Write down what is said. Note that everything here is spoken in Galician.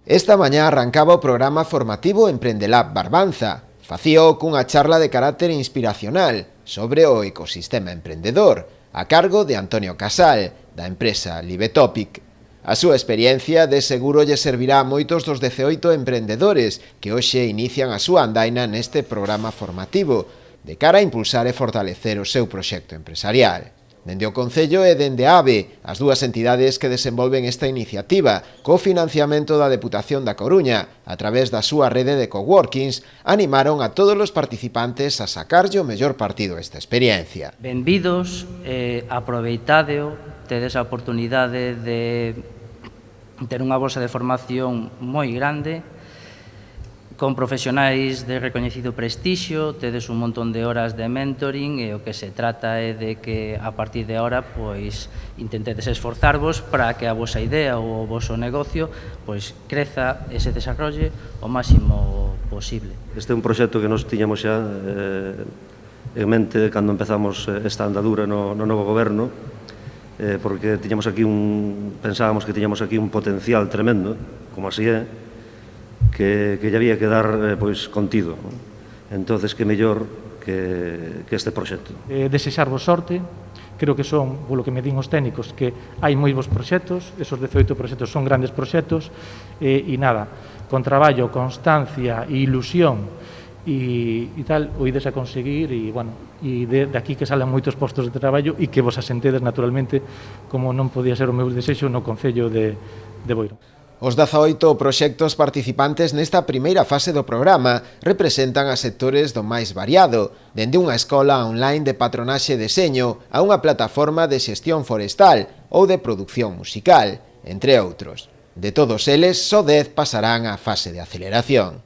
Esta mañá arrancaba o programa formativo Emprendelab Barbanza. Facíao cunha charla de carácter inspiracional sobre o ecosistema emprendedor, a cargo de Antonio Casal, da empresa Libetopic. A súa experiencia de seguro lle servirá a moitos dos 18 emprendedores que hoxe inician a súa andaina neste programa formativo, de cara a impulsar e fortalecer o seu proxecto empresarial. Dende o Concello e dende a AVE, as dúas entidades que desenvolven esta iniciativa, co financiamento da Deputación da Coruña, a través da súa rede de coworkings, animaron a todos os participantes a sacarlle o mellor partido a esta experiencia. Benvidos, aproveitadeo, tedes a oportunidade de ter unha bolsa de formación moi grande, con profesionais de recoñecido prestixio, tedes un montón de horas de mentoring e o que se trata é de que a partir de ahora pois intentedes esforzarvos para que a vosa idea ou o voso negocio pois creza e se desarrolle o máximo posible. Este é un proxecto que nos tiñamos xa en mente cando empezamos esta andadura no novo goberno, porque pensábamos que tiñamos aquí un potencial tremendo, como así é, que lle había que dar pois contido. Entonces, que mellor que este proxecto. Desexarvos sorte, creo que son, polo que me din os técnicos, que hai moi bons proxectos, esos 18 proxectos son grandes proxectos, e nada, con traballo, constancia e ilusión e tal, o ides a conseguir e, bueno, e de aquí que salen moitos postos de traballo e que vos asentedes naturalmente, como non podía ser o meu desexo, no Concello de Boiro. Os 18 proxectos participantes nesta primeira fase do programa representan a sectores do máis variado, dende unha escola online de patronaxe e deseño a unha plataforma de xestión forestal ou de produción musical, entre outros. De todos eles, só 10 pasarán á fase de aceleración.